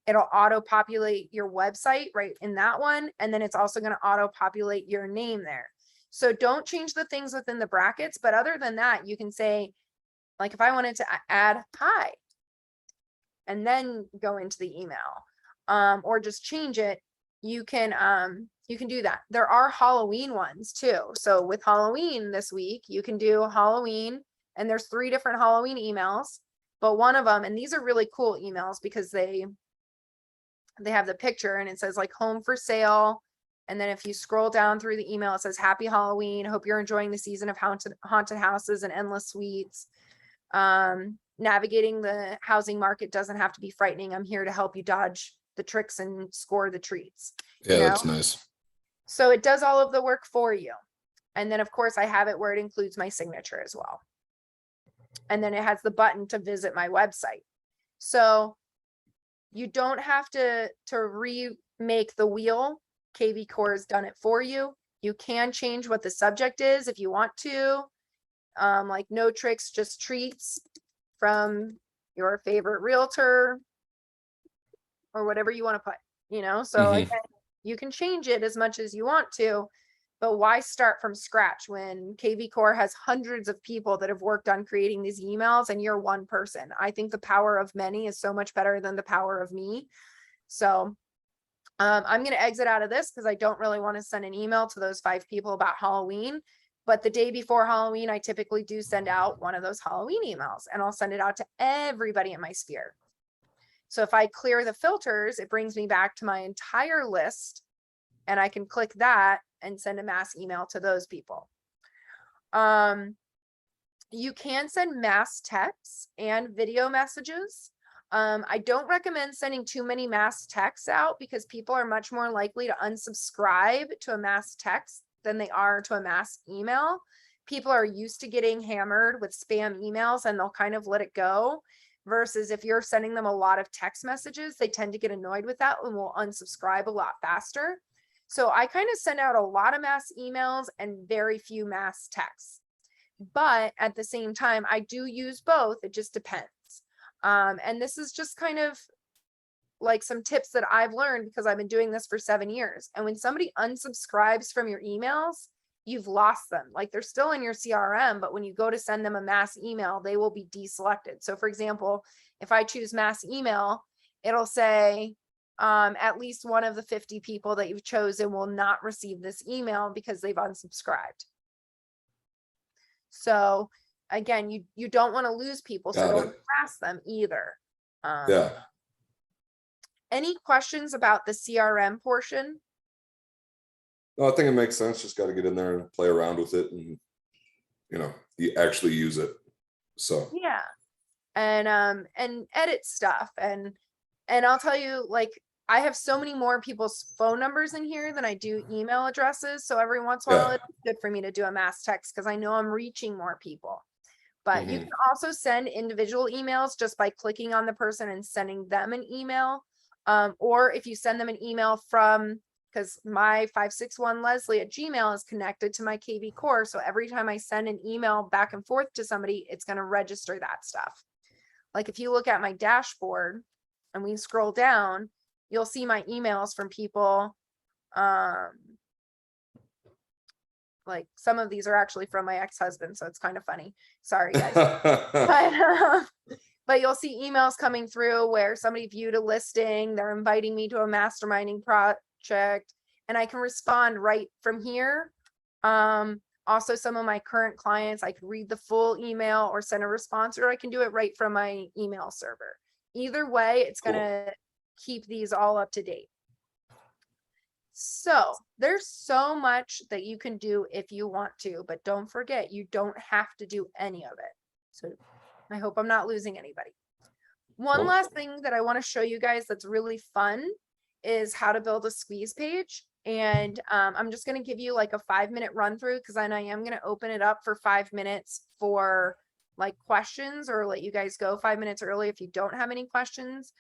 It'll auto-populate your website right in that one. And then it's also going to auto-populate your name there. So don't change the things within the brackets. But other than that, you can say, like if I wanted to add hi, and then go into the email, or just change it, you can do that. There are Halloween ones too. So with Halloween this week, you can do Halloween, and there's 3 different Halloween emails, but one of them, and these are really cool emails because they have the picture and it says like home for sale. And then if you scroll down through the email, it says happy Halloween. Hope you're enjoying the season of haunted houses and endless suites. Navigating the housing market doesn't have to be frightening. I'm here to help you dodge the tricks and score the treats. Yeah, that's nice. So it does all of the work for you. And then of course I have it where it includes my signature as well. And then it has the button to visit my website. So you don't have to remake the wheel. KVCore has done it for you. You can change what the subject is if you want to. Like no tricks, just treats from your favorite realtor, or whatever you want to put, so again, you can change it as much as you want to, but why start from scratch when KVCore has hundreds of people that have worked on creating these emails and you're one person? I think the power of many is so much better than the power of me. So I'm going to exit out of this because I don't really want to send an email to those 5 people about Halloween. But the day before Halloween, I typically do send out one of those Halloween emails, and I'll send it out to everybody in my sphere. So if I clear the filters, it brings me back to my entire list, and I can click that and send a mass email to those people. You can send mass texts and video messages. I don't recommend sending too many mass texts out because people are much more likely to unsubscribe to a mass text than they are to a mass email. People are used to getting hammered with spam emails and they'll kind of let it go. Versus if you're sending them a lot of text messages, they tend to get annoyed with that and will unsubscribe a lot faster. So I kind of send out a lot of mass emails and very few mass texts. But at the same time, I do use both. It just depends. And this is just kind of like some tips that I've learned because I've been doing this for 7 years. And when somebody unsubscribes from your emails, you've lost them. Like they're still in your CRM, but when you go to send them a mass email, they will be deselected. So for example, if I choose mass email, it'll say at least one of the 50 people that you've chosen will not receive this email because they've unsubscribed. So again, you don't want to lose people, so don't harass them either. Yeah. Any questions about the CRM portion? No, I think it makes sense. Just got to get in there and play around with it and, you know, you actually use it. So Yeah. And edit stuff. And I'll tell you, like, I have so many more people's phone numbers in here than I do email addresses. So every once in a while, it's good for me to do a mass text because I know I'm reaching more people. But you can also send individual emails just by clicking on the person and sending them an email. Or if you send them an email from, because my 561leslie@gmail is connected to my KVCore. So every time I send an email back and forth to somebody, it's going to register that stuff. Like if you look at my dashboard and we scroll down, you'll see my emails from people. Like some of these are actually from my ex-husband, so it's kind of funny. Sorry, guys. But you'll see emails coming through where somebody viewed a listing, they're inviting me to a masterminding project, and I can respond right from here. Also, some of my current clients, I could read the full email or send a response, or I can do it right from my email server. Either way, it's gonna keep these all up to date. So there's so much that you can do if you want to, but don't forget, you don't have to do any of it. So I hope I'm not losing anybody. One last thing that I want to show you guys that's really fun is how to build a squeeze page. And I'm just going to give you like a 5-minute run through because then I am going to open it up for 5 minutes for like questions, or let you guys go 5 minutes early if you don't have any questions.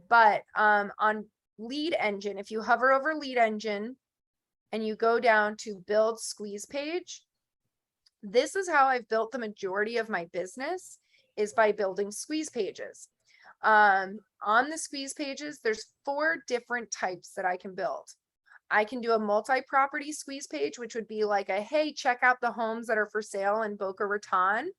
But on Lead Engine, if you hover over Lead Engine and you go down to build squeeze page, this is how I've built the majority of my business, is by building squeeze pages. On the squeeze pages, there's 4 different types that I can build. I can do a multi-property squeeze page, which would be like a, hey, check out the homes that are for sale in Boca Raton.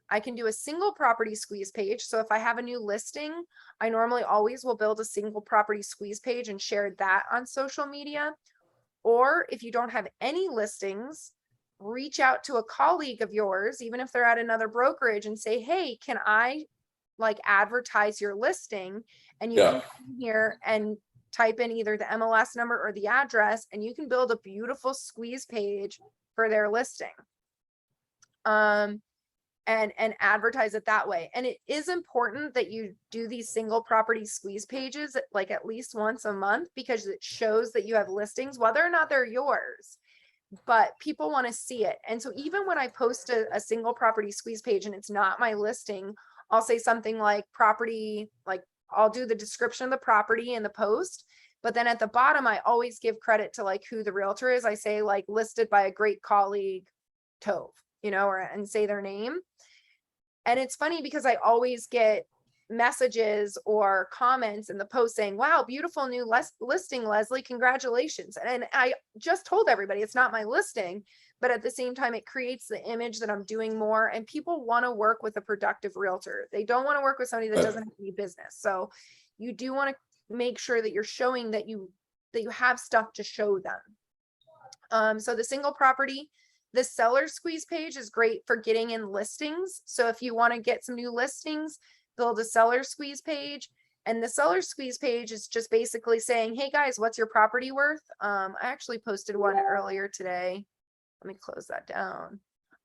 I can do a single property squeeze page. So if I have a new listing, I normally always will build a single property squeeze page and share that on social media. Or if you don't have any listings, reach out to a colleague of yours, even if they're at another brokerage, and say, hey, can I like advertise your listing? And you can come here and type in either the MLS number or the address, and you can build a beautiful squeeze page for their listing. And advertise it that way. And it is important that you do these single property squeeze pages like at least once a month, because it shows that you have listings, whether or not they're yours, but people want to see it. And so even when I post a single property squeeze page and it's not my listing, I'll say something like property, like I'll do the description of the property in the post, but then at the bottom, I always give credit to like who the realtor is. I say like listed by a great colleague, Tove, you know, and say their name. And it's funny because I always get messages or comments in the post saying, wow, beautiful new listing, Leslie, congratulations. And I just told everybody it's not my listing, but at the same time, it creates the image that I'm doing more, and people want to work with a productive realtor. They don't want to work with somebody that doesn't have any business. So you do want to make sure that you're showing that you have stuff to show them. So the single property, the seller squeeze page is great for getting in listings. So if you want to get some new listings, build a seller squeeze page. And the seller squeeze page is just basically saying, hey guys, what's your property worth? I actually posted one earlier today. Let me close that down.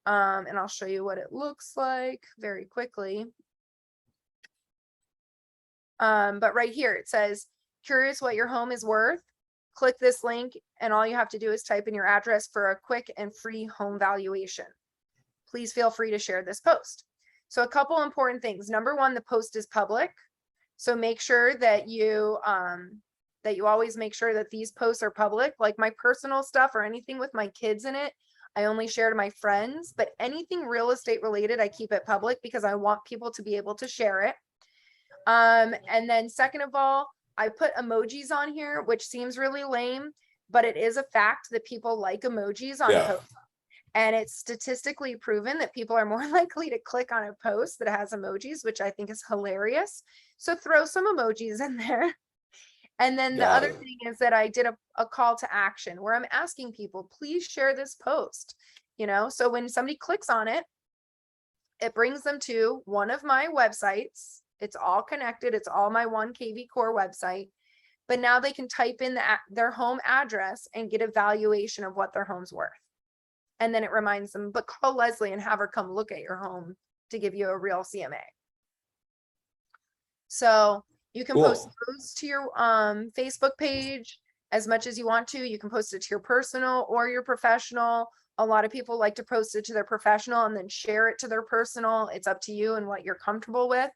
And I'll show you what it looks like very quickly. But right here, it says, curious what your home is worth? Click this link, and all you have to do is type in your address for a quick and free home valuation. Please feel free to share this post. So a couple important things. Number one, the post is public. So make sure that you always make sure that these posts are public. Like my personal stuff or anything with my kids in it, I only share to my friends, but anything real estate related, I keep it public because I want people to be able to share it. And then second of all, I put emojis on here, which seems really lame, but it is a fact that people like emojis on posts. And it's statistically proven that people are more likely to click on a post that has emojis, which I think is hilarious. So throw some emojis in there. And then the other thing is that I did a call to action where I'm asking people, please share this post, so when somebody clicks on it, it brings them to one of my websites. It's all connected. It's all my one KVCore website, but now they can type in their home address and get a valuation of what their home's worth. And then it reminds them, but call Leslie and have her come look at your home to give you a real CMA. So you can post those to your Facebook page as much as you want to. You can post it to your personal or your professional. A lot of people like to post it to their professional and then share it to their personal. It's up to you and what you're comfortable with.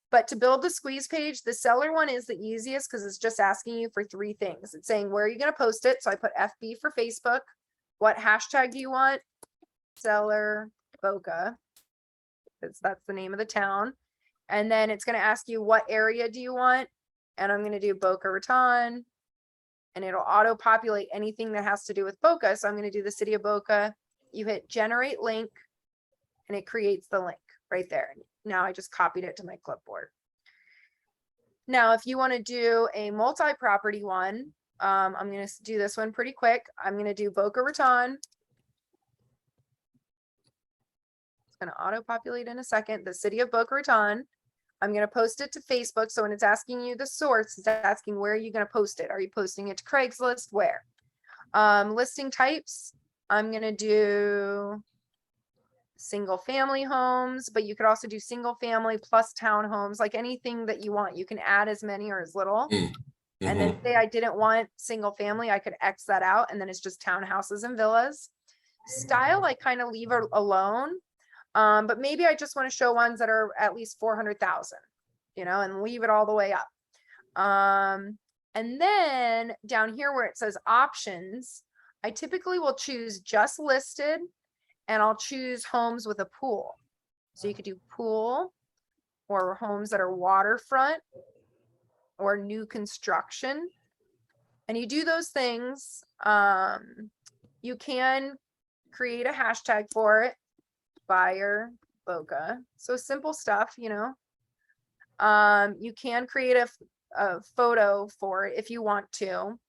But to build the squeeze page, the seller one is the easiest because it's just asking you for 3 things. It's saying, where are you going to post it? So I put FB for Facebook. What hashtag do you want? Seller Boca. That's the name of the town. And then it's going to ask you, what area do you want? And I'm going to do Boca Raton. And it'll auto populate anything that has to do with Boca. So I'm going to do the city of Boca. You hit generate link and it creates the link right there. Now I just copied it to my clipboard. Now, if you want to do a multi-property one, I'm going to do this one pretty quick. I'm going to do Boca Raton. It's going to auto-populate in a second. The city of Boca Raton. I'm going to post it to Facebook. So when it's asking you the source, it's asking where are you going to post it? Are you posting it to Craigslist? Where? Listing types. I'm going to do single family homes, but you could also do single family plus townhomes, like anything that you want. You can add as many or as little. And then say I didn't want single family, I could X that out. And then it's just townhouses and villas. Style, I kind of leave it alone. But maybe I just want to show ones that are at least 400,000, and leave it all the way up. And then down here where it says options, I typically will choose just listed. And I'll choose homes with a pool. So you could do pool or homes that are waterfront or new construction. And you do those things. You can create a hashtag for it, buyer Boca. So simple stuff, you can create a photo for it if you want to.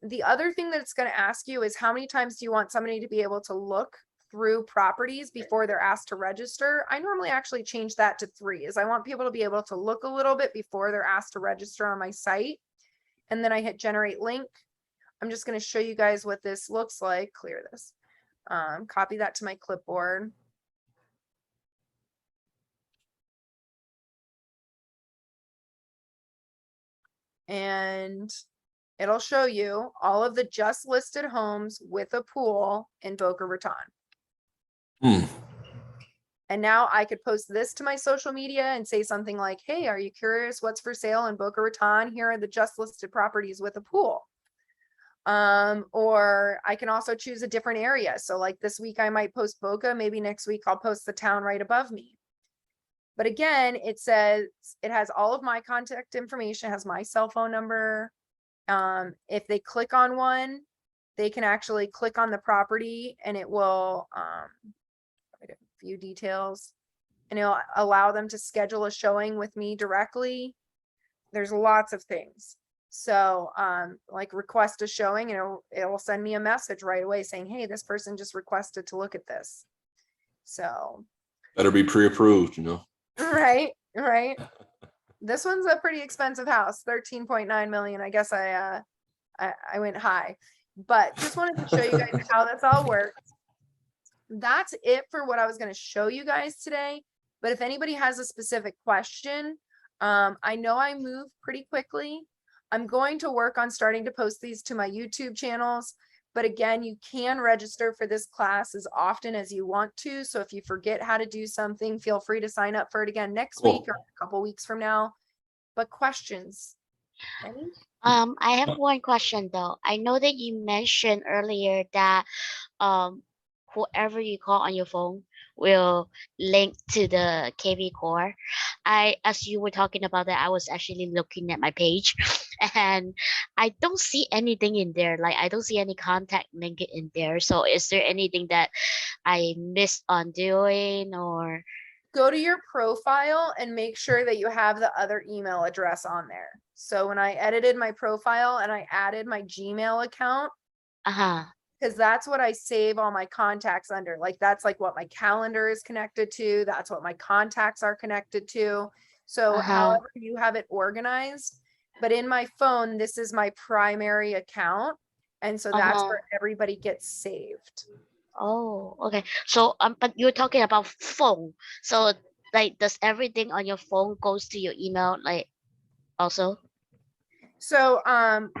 The other thing that it's going to ask you is how many times do you want somebody to be able to look through properties before they're asked to register. I normally actually change that to 3, is I want people to be able to look a little bit before they're asked to register on my site. And then I hit generate link. I'm just going to show you guys what this looks like. Clear this. Copy that to my clipboard. And it'll show you all of the just listed homes with a pool in Boca Raton. And now I could post this to my social media and say something like, hey, are you curious what's for sale in Boca Raton? Here are the just listed properties with a pool. Or I can also choose a different area. So like this week I might post Boca, maybe next week I'll post the town right above me. But again, it says it has all of my contact information, has my cell phone number. If they click on one, they can actually click on the property and it will view details, and it'll allow them to schedule a showing with me directly. There's lots of things. So like request a showing, and it'll send me a message right away saying, hey, this person just requested to look at this. So Better be pre-approved, you know. right. This one's a pretty expensive house, 13.9 million. I guess I went high, but just wanted to show you guys how this all works. That's it for what I was going to show you guys today. But if anybody has a specific question, I know I move pretty quickly. I'm going to work on starting to post these to my YouTube channels. But again, you can register for this class as often as you want to. So if you forget how to do something, feel free to sign up for it again next week or a couple weeks from now. But questions? Any? I have one question though. I know that you mentioned earlier that whoever you call on your phone will link to the KVCore. As you were talking about that, I was actually looking at my page and I don't see anything in there. Like I don't see any contact link in there. So is there anything that I missed on doing or? Go to your profile and make sure that you have the other email address on there. So when I edited my profile and I added my Gmail account, because that's what I save all my contacts under. Like that's like what my calendar is connected to. That's what my contacts are connected to. So however you have it organized, but in my phone, this is my primary account. And so that's where everybody gets saved. Oh, okay. So but you're talking about phone. So like does everything on your phone goes to your email like also? So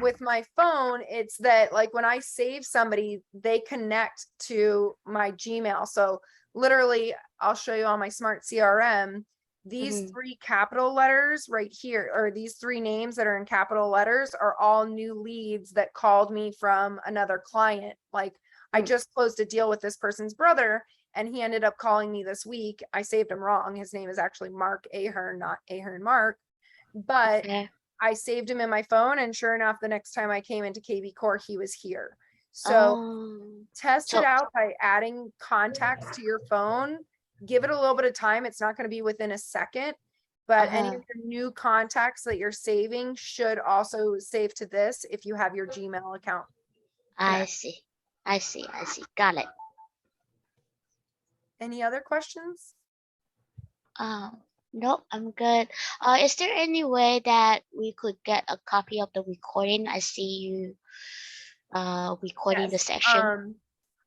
with my phone, it's that like when I save somebody, they connect to my Gmail. So literally, I'll show you on my smart CRM, these three capital letters right here, or these three names that are in capital letters are all new leads that called me from another client. Like I just closed a deal with this person's brother and he ended up calling me this week. I saved him wrong. His name is actually Mark Ahern, not Ahern Mark, but I saved him in my phone, and sure enough, the next time I came into KVCore, he was here. So test it out by adding contacts to your phone. Give it a little bit of time. It's not going to be within a second, but any of your new contacts that you're saving should also save to this if you have your Gmail account. I see. Got it. Any other questions? No, I'm good. Is there any way that we could get a copy of the recording? I see you recording the session.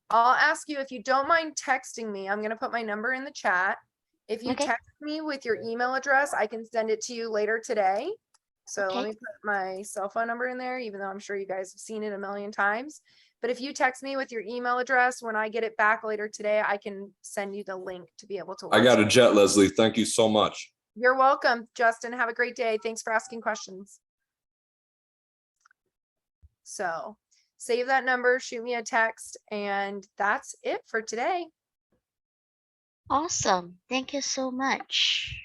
I'll ask you if you don't mind texting me. I'm going to put my number in the chat. If you text me with your email address, I can send it to you later today. So let me put my cell phone number in there, even though I'm sure you guys have seen it a million times. But if you text me with your email address, when I get it back later today, I can send you the link to be able to watch. I got a jet, Leslie. Thank you so much. You're welcome, Justin. Have a great day. Thanks for asking questions. So save that number, shoot me a text, and that's it for today. Awesome. Thank you so much.